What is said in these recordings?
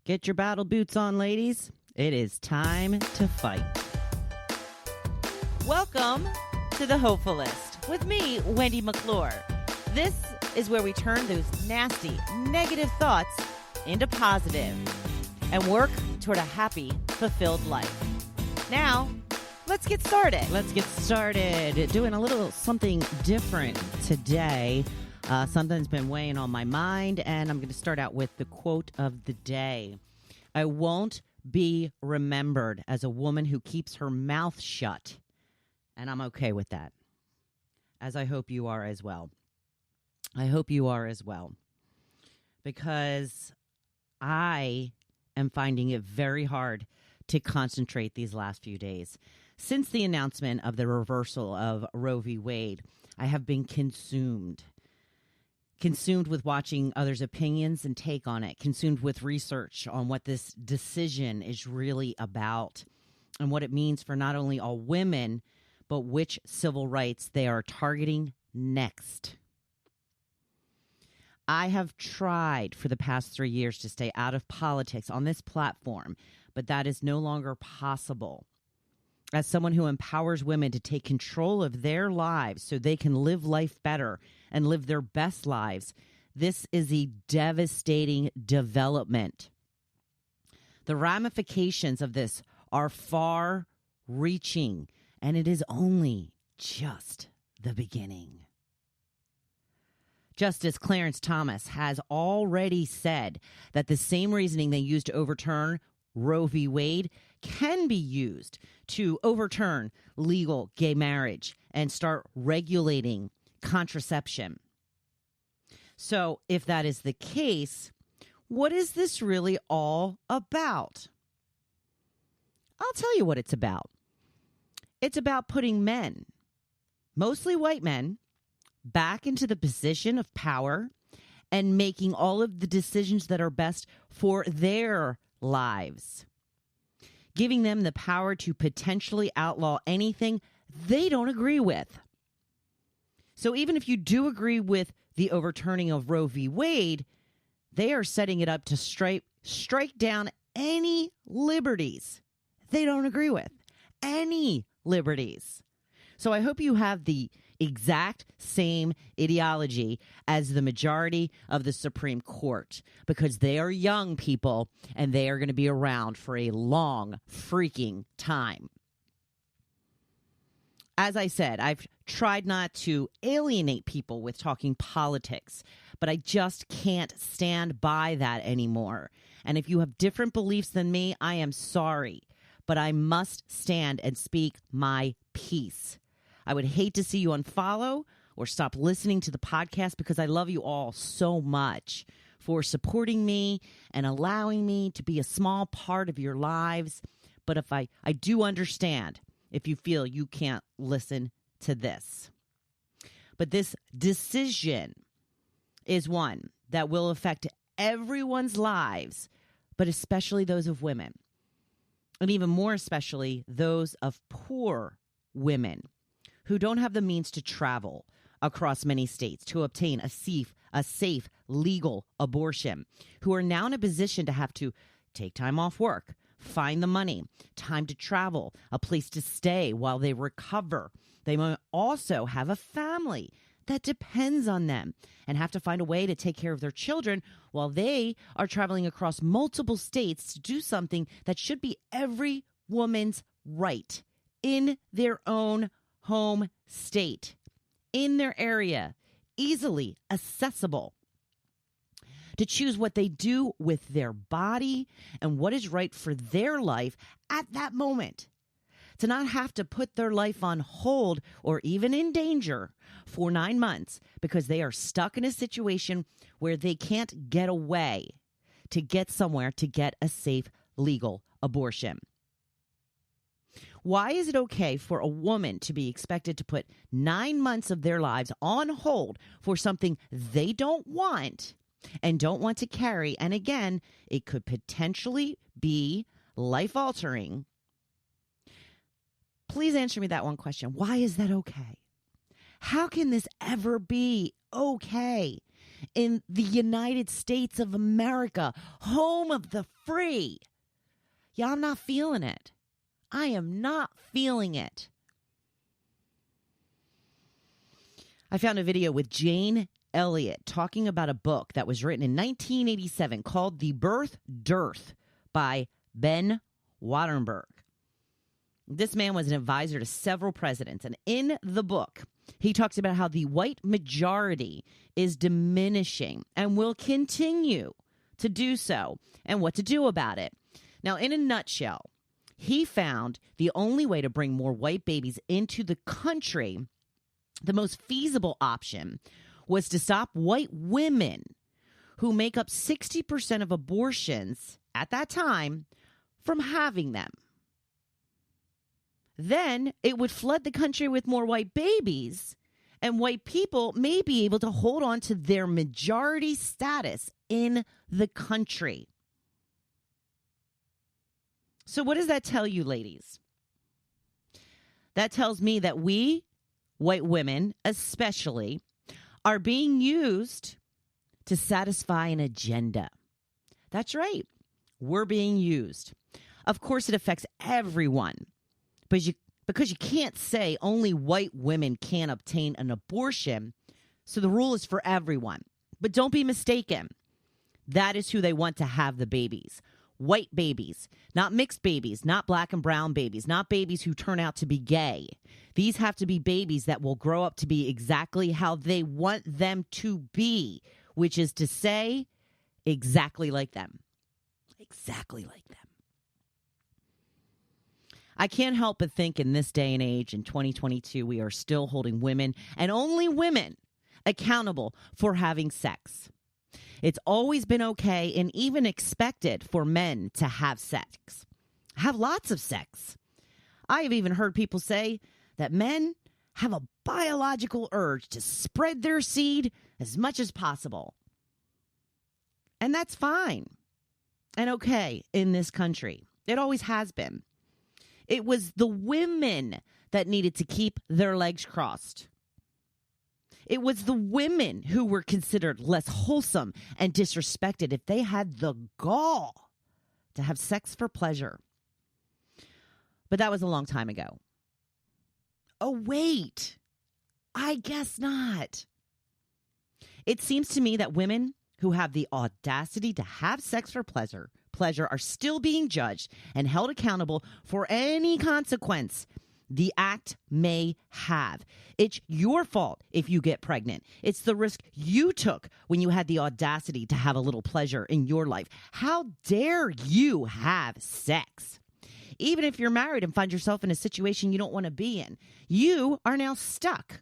Get your battle boots on, ladies. It is time to fight. Welcome to the Hopefulist with me, Wendy McClure. This is where we turn those nasty, negative thoughts into positive and work toward a happy, fulfilled life. Now, let's get started. Doing a little something different today. Something's been weighing on my mind, and I'm going to start out with the quote of the day. I won't be remembered as a woman who keeps her mouth shut, and I'm okay with that, as I hope you are as well. Because I am finding it very hard to concentrate these last few days. Since the announcement of the reversal of Roe v. Wade, I have been consumed with watching others' opinions and take on it, consumed with research on what this decision is really about and what it means for not only all women, but which civil rights they are targeting next. I have tried for the past 3 years to stay out of politics on this platform, but that is no longer possible. As someone who empowers women to take control of their lives so they can live life better and live their best lives, this is a devastating development. The ramifications of this are far-reaching, and it is only just the beginning. Justice Clarence Thomas has already said that the same reasoning they used to overturn Roe v. Wade can be used to overturn legal gay marriage and start regulating contraception. So if that is the case, what is this really all about? I'll tell you what it's about. It's about putting men, mostly white men, back into the position of power and making all of the decisions that are best for their lives, giving them the power to potentially outlaw anything they don't agree with. So even if you do agree with the overturning of Roe v. Wade, they are setting it up to strike down any liberties they don't agree with. Any liberties. So I hope you have the exact same ideology as the majority of the Supreme Court, because they are young people and they are going to be around for a long freaking time. As I said, I've tried not to alienate people with talking politics, but I just can't stand by that anymore. And if you have different beliefs than me, I am sorry, but I must stand and speak my piece. I would hate to see you unfollow or stop listening to the podcast, because I love you all so much for supporting me and allowing me to be a small part of your lives. But if I do understand if you feel you can't listen to this. But this decision is one that will affect everyone's lives, but especially those of women, and even more especially those of poor women who don't have the means to travel across many states to obtain a safe, legal abortion, who are now in a position to have to take time off work, find the money, time to travel, a place to stay while they recover. They might also have a family that depends on them and have to find a way to take care of their children while they are traveling across multiple states to do something that should be every woman's right in their own home state, in their area, easily accessible, to choose what they do with their body and what is right for their life at that moment, to not have to put their life on hold or even in danger for 9 months because they are stuck in a situation where they can't get away to get somewhere to get a safe, legal abortion. Why is it okay for a woman to be expected to put 9 months of their lives on hold for something they don't want and don't want to carry? And again, it could potentially be life-altering. Please answer me that one question. Why is that okay? How can this ever be okay? in the United States of America, home of the free. Yeah, I'm not feeling it. I am not feeling it. I found a video with Jane Elliott talking about a book that was written in 1987 called The Birth Dearth by Ben Wattenberg. This man was an advisor to several presidents, and in the book, he talks about how the white majority is diminishing and will continue to do so, and what to do about it. Now, in a nutshell, he found the only way to bring more white babies into the country, the most feasible option, was to stop white women who make up 60% of abortions at that time from having them. Then it would flood the country with more white babies, and white people may be able to hold on to their majority status in the country. So what does that tell you, ladies? That tells me that we, white women especially, are being used to satisfy an agenda. That's right. We're being used. Of course, it affects everyone. Because you can't say only white women can obtain an abortion, so the rule is for everyone. But don't be mistaken. That is who they want to have the babies. White babies, not mixed babies, not black and brown babies, not babies who turn out to be gay. These have to be babies that will grow up to be exactly how they want them to be, which is to say, exactly like them. Exactly like them. I can't help but think in this day and age, in 2022, we are still holding women, and only women, accountable for having sex. It's always been okay and even expected for men to have sex, have lots of sex. I have even heard people say that men have a biological urge to spread their seed as much as possible. And that's fine and okay in this country. It always has been. It was the women that needed to keep their legs crossed. It was the women who were considered less wholesome and disrespected if they had the gall to have sex for pleasure. But that was a long time ago. Oh, wait. I guess not. It seems to me that women who have the audacity to have sex for pleasure are still being judged and held accountable for any consequence the act may have. It's your fault if you get pregnant. It's the risk you took when you had the audacity to have a little pleasure in your life. How dare you have sex? Even if you're married and find yourself in a situation you don't want to be in, you are now stuck.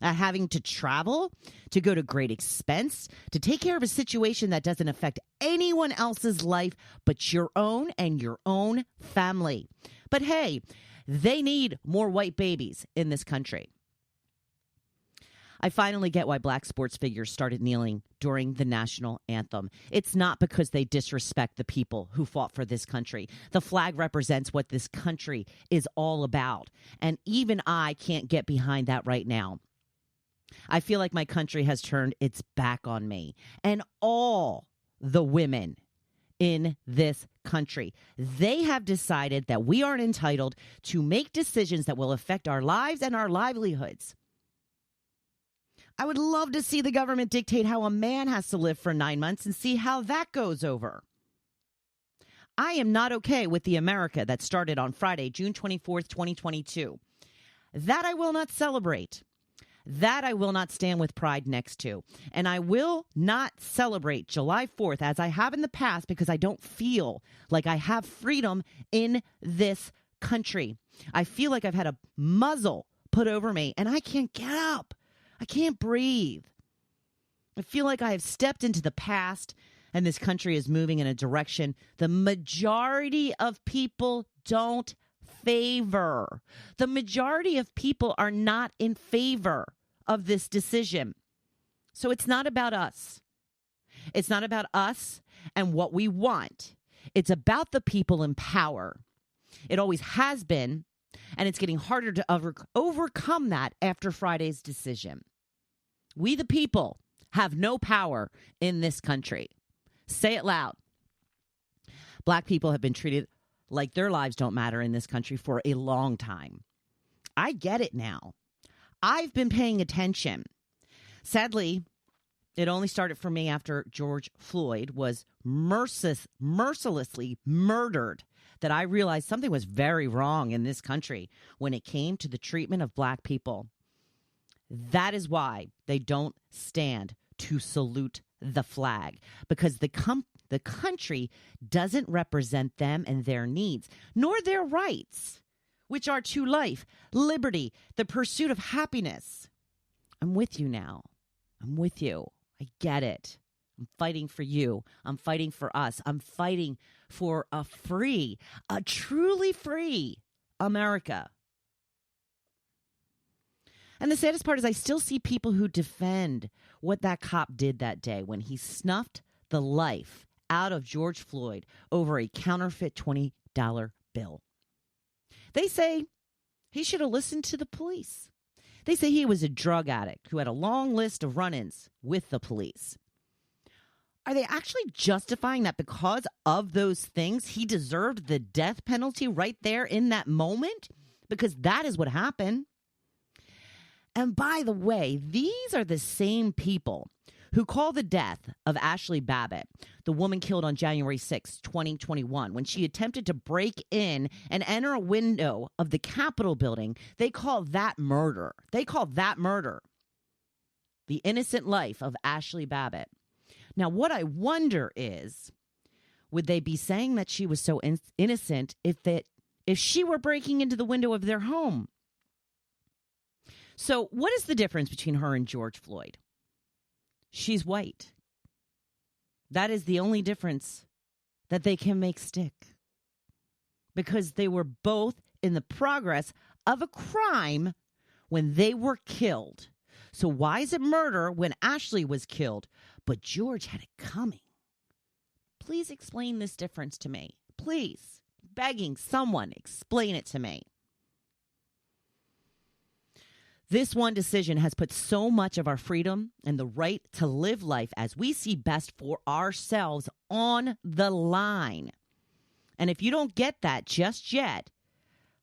Having to travel, to go to great expense, to take care of a situation that doesn't affect anyone else's life but your own and your own family. But hey, they need more white babies in this country. I finally get why black sports figures started kneeling during the national anthem. It's not because they disrespect the people who fought for this country. The flag represents what this country is all about. And even I can't get behind that right now. I feel like my country has turned its back on me and all the women in this country. They have decided that we aren't entitled to make decisions that will affect our lives and our livelihoods. I would love to see the government dictate how a man has to live for 9 months and see how that goes over. I am not okay with the America that started on Friday, June 24th, 2022. That I will not celebrate. That I will not stand with pride next to. And I will not celebrate July 4th as I have in the past because I don't feel like I have freedom in this country. I feel like I've had a muzzle put over me and I can't get up. I can't breathe. I feel like I have stepped into the past and this country is moving in a direction the majority of people don't favor. The majority of people are not in favor of this decision. So it's not about us. It's not about us and what we want. It's about the people in power. It always has been, and it's getting harder to overcome that after Friday's decision. We, the people, have no power in this country. Say it loud. Black people have been treated like their lives don't matter in this country for a long time. I get it now. I've been paying attention. Sadly, it only started for me after George Floyd was mercilessly murdered that I realized something was very wrong in this country when it came to the treatment of black people. That is why they don't stand to salute the flag, because the country doesn't represent them and their needs, nor their rights, which are to life, liberty, the pursuit of happiness. I'm with you now. I'm with you. I get it. I'm fighting for you. I'm fighting for us. I'm fighting for a truly free America. And the saddest part is I still see people who defend what that cop did that day when he snuffed the life out of George Floyd over a counterfeit $20 bill. They say he should have listened to the police. They say he was a drug addict who had a long list of run-ins with the police. Are they actually justifying that because of those things he deserved the death penalty right there in that moment? Because that is what happened. And by the way, these are the same people who call the death of Ashley Babbitt, the woman killed on January 6, 2021, when she attempted to break in and enter a window of the Capitol building. They call that murder. They call that murder. The innocent life of Ashley Babbitt. Now, what I wonder is, would they be saying that she was so innocent if she were breaking into the window of their home? So what is the difference between her and George Floyd? She's white. That is the only difference that they can make stick. Because they were both in the progress of a crime when they were killed. So why is it murder when Ashley was killed, but George had it coming? Please explain this difference to me. Please. Begging someone, explain it to me. This one decision has put so much of our freedom and the right to live life as we see best for ourselves on the line. And if you don't get that just yet,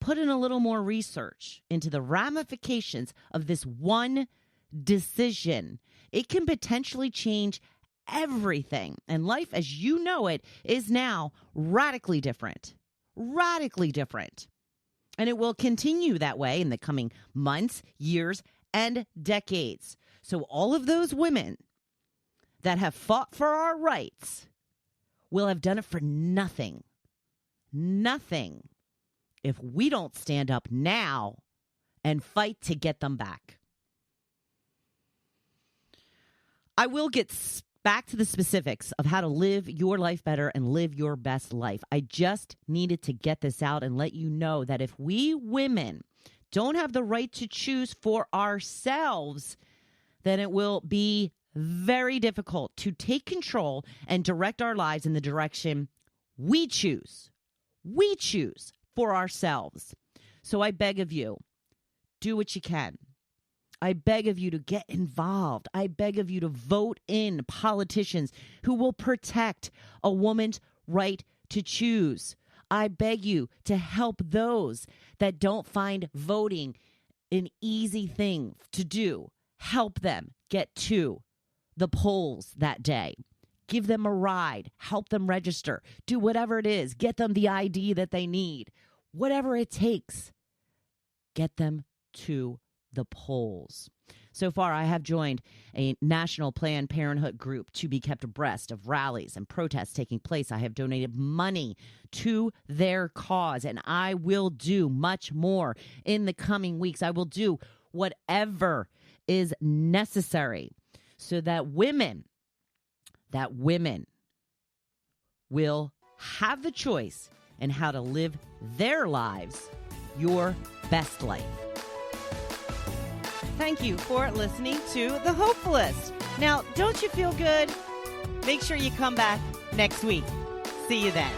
put in a little more research into the ramifications of this one decision. It can potentially change everything. And life as you know it is now radically different. Radically different. And it will continue that way in the coming months, years, and decades. So all of those women that have fought for our rights will have done it for nothing. Nothing if we don't stand up now and fight to get them back. I will get back to the specifics of how to live your life better and live your best life. I just needed to get this out and let you know that if we women don't have the right to choose for ourselves, then it will be very difficult to take control and direct our lives in the direction we choose. We choose for ourselves. So I beg of you, do what you can. I beg of you to get involved. I beg of you to vote in politicians who will protect a woman's right to choose. I beg you to help those that don't find voting an easy thing to do. Help them get to the polls that day. Give them a ride. Help them register. Do whatever it is. Get them the ID that they need. Whatever it takes. Get them to the polls. So far, I have joined a national Planned Parenthood group to be kept abreast of rallies and protests taking place. I have donated money to their cause, and I will do much more in the coming weeks. I will do whatever is necessary so that women will have the choice in how to live their lives, your best life. Thank you for listening to The Hopefulist. Now, don't you feel good? Make sure you come back next week. See you then.